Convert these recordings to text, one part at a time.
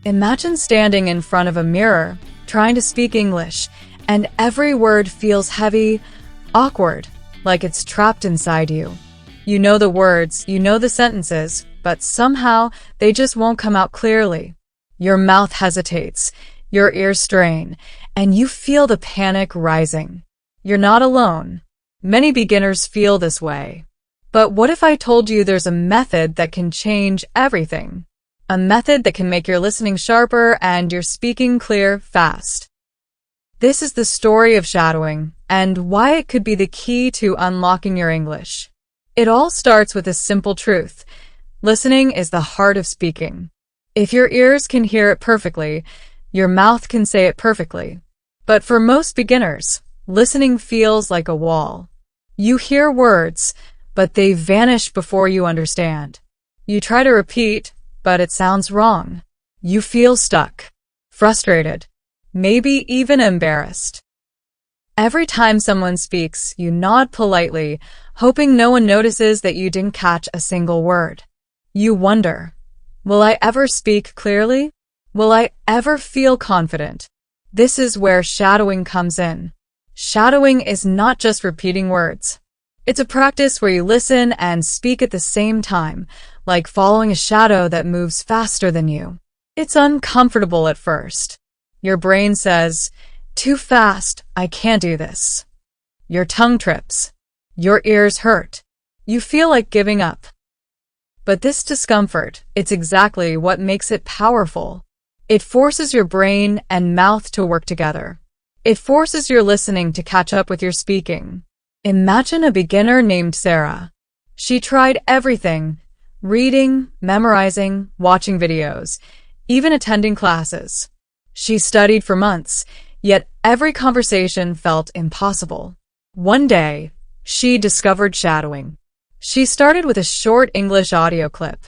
Imagine standing in front of a mirror, trying to speak English, and every word feels heavy, awkward, like it's trapped inside you. You know the words, you know the sentences, but somehow they just won't come out clearly. Your mouth hesitates, your ears strain, and you feel the panic rising. You're not alone. Many beginners feel this way. But what if I told you there's a method that can change everything? A method that can make your listening sharper and your speaking clear fast. This is the story of shadowing and why it could be the key to unlocking your English. It all starts with a simple truth. Listening is the heart of speaking. If your ears can hear it perfectly, your mouth can say it perfectly. But for most beginners, listening feels like a wall. You hear words, but they vanish before you understand. You try to repeat, but it sounds wrong. You feel stuck, frustrated, maybe even embarrassed. Every time someone speaks, you nod politely, hoping no one notices that you didn't catch a single word. You wonder, will I ever speak clearly? Will I ever feel confident? This is where shadowing comes in. Shadowing is not just repeating words. It's a practice where you listen and speak at the same time, like following a shadow that moves faster than you. It's uncomfortable at first. Your brain says, "Too fast, I can't do this." Your tongue trips. Your ears hurt. You feel like giving up. But this discomfort, it's exactly what makes it powerful. It forces your brain and mouth to work together. It forces your listening to catch up with your speaking. Imagine a beginner named Sarah. She tried everything: reading, memorizing, watching videos, even attending classes. She studied for months, yet every conversation felt impossible. One day, she discovered shadowing. She started with a short English audio clip.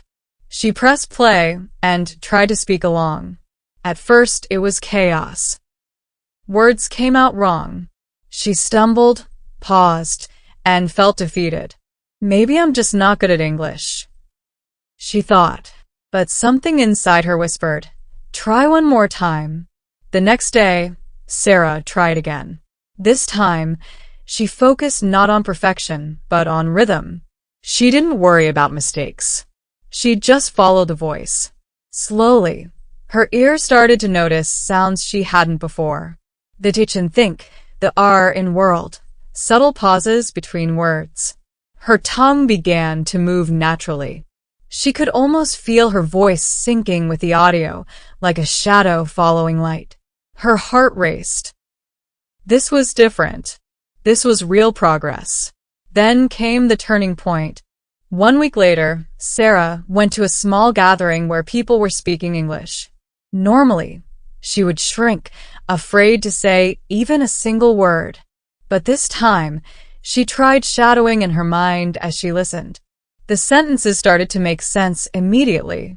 She pressed play and tried to speak along. At first, it was chaos. Words came out wrong. She stumbled, paused, and felt defeated. Maybe I'm just not good at English, she thought. But something inside her whispered, try one more time. The next day, Sarah tried again. This time, she focused not on perfection, but on rhythm. She didn't worry about mistakes. She just followed the voice. Slowly, her ears started to notice sounds she hadn't before. The th and think, the r in world, subtle pauses between words. Her tongue began to move naturally. She could almost feel her voice syncing with the audio, like a shadow following light. Her heart raced. This was different. This was real progress. Then came the turning point. 1 week later, Sarah went to a small gathering where people were speaking English. Normally, she would shrink, afraid to say even a single word. But this time, she tried shadowing in her mind as she listened. The sentences started to make sense immediately.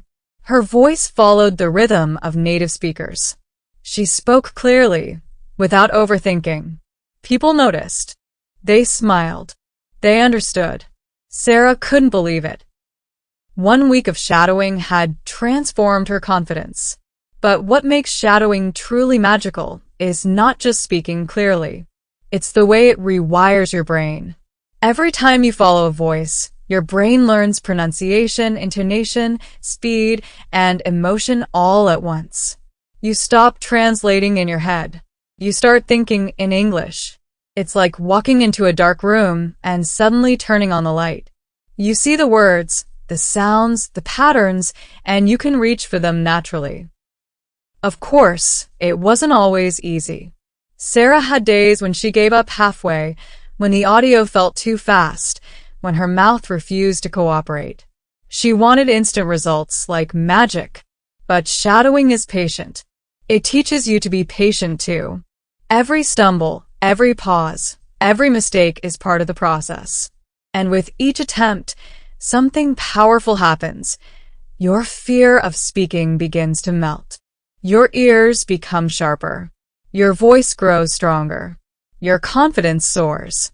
Her voice followed the rhythm of native speakers. She spoke clearly, without overthinking. People noticed. They smiled. They understood. Sarah couldn't believe it. 1 week of shadowing had transformed her confidence. But what makes shadowing truly magical is not just speaking clearly. It's the way it rewires your brain. Every time you follow a voice, your brain learns pronunciation, intonation, speed, and emotion all at once. You stop translating in your head. You start thinking in English. It's like walking into a dark room and suddenly turning on the light. You see the words, the sounds, the patterns, and you can reach for them naturally. Of course, it wasn't always easy. Sarah had days when she gave up halfway, when the audio felt too fast, when her mouth refused to cooperate. She wanted instant results like magic. But shadowing is patient. It teaches you to be patient too. Every stumble, every pause, every mistake is part of the process. And with each attempt, something powerful happens. Your fear of speaking begins to melt. Your ears become sharper. Your voice grows stronger. Your confidence soars.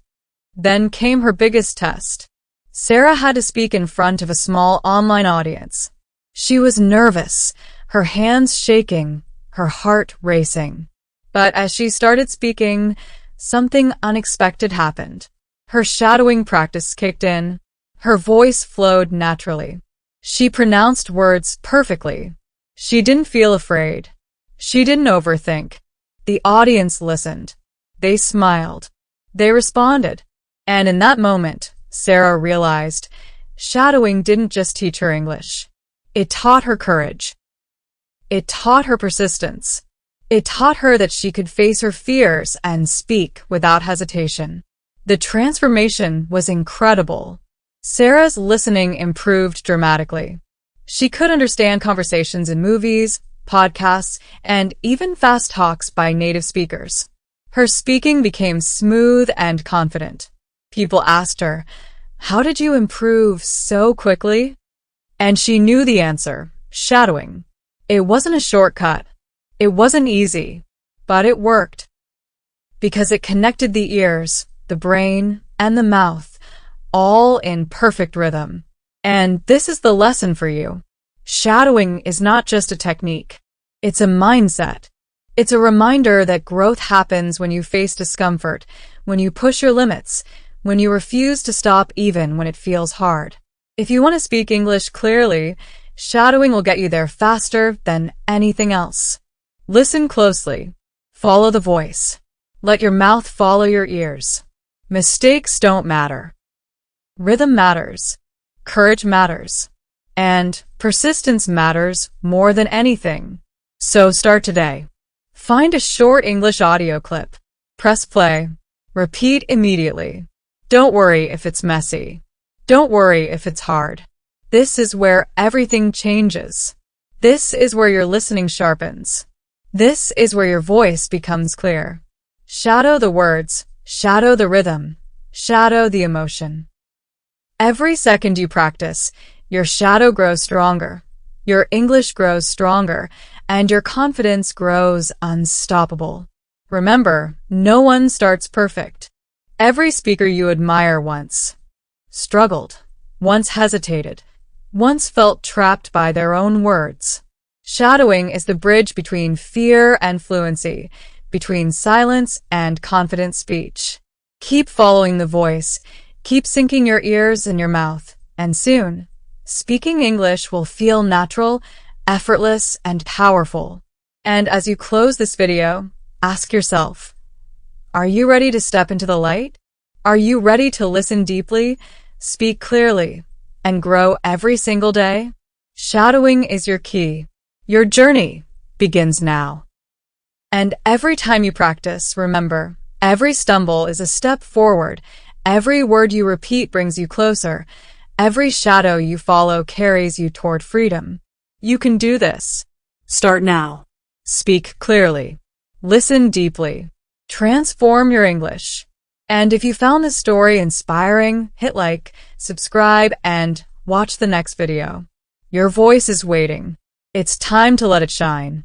Then came her biggest test. Sarah had to speak in front of a small online audience. She was nervous, her hands shaking, her heart racing. But as she started speaking, something unexpected happened. Her shadowing practice kicked in. Her voice flowed naturally. She pronounced words perfectly. She didn't feel afraid. She didn't overthink. The audience listened. They smiled. They responded. And in that moment, Sarah realized shadowing didn't just teach her English. It taught her courage. It taught her persistence. It taught her that she could face her fears and speak without hesitation. The transformation was incredible. Sarah's listening improved dramatically. She could understand conversations in movies, podcasts, and even fast talks by native speakers. Her speaking became smooth and confident. People asked her, "How did you improve so quickly?" And she knew the answer: shadowing. It wasn't a shortcut. It wasn't easy, but it worked. Because it connected the ears, the brain, and the mouth, all in perfect rhythm. And this is the lesson for you. Shadowing is not just a technique. It's a mindset. It's a reminder that growth happens when you face discomfort, when you push your limits, when you refuse to stop even when it feels hard. If you want to speak English clearly, shadowing will get you there faster than anything else. Listen closely. Follow the voice. Let your mouth follow your ears. Mistakes don't matter. Rhythm matters. Courage matters. And persistence matters more than anything. So start today. Find a short English audio clip. Press play. Repeat immediately. Don't worry if it's messy. Don't worry if it's hard. This is where everything changes. This is where your listening sharpens. This is where your voice becomes clear. Shadow the words. Shadow the rhythm. Shadow the emotion. Every second you practice, your shadow grows stronger. Your English grows stronger, and your confidence grows unstoppable. Remember, no one starts perfect. Every speaker you admire once struggled, once hesitated, once felt trapped by their own words. Shadowing is the bridge between fear and fluency, between silence and confident speech. Keep following the voice, keep syncing your ears and your mouth, and soon, speaking English will feel natural, effortless, and powerful. And as you close this video, ask yourself, are you ready to step into the light? Are you ready to listen deeply, speak clearly, and grow every single day? Shadowing is your key. Your journey begins now. And every time you practice, remember, every stumble is a step forward. Every word you repeat brings you closer. Every shadow you follow carries you toward freedom. You can do this. Start now. Speak clearly. Listen deeply. Transform your English. And if you found this story inspiring, hit like, subscribe, and watch the next video. Your voice is waiting. It's time to let it shine.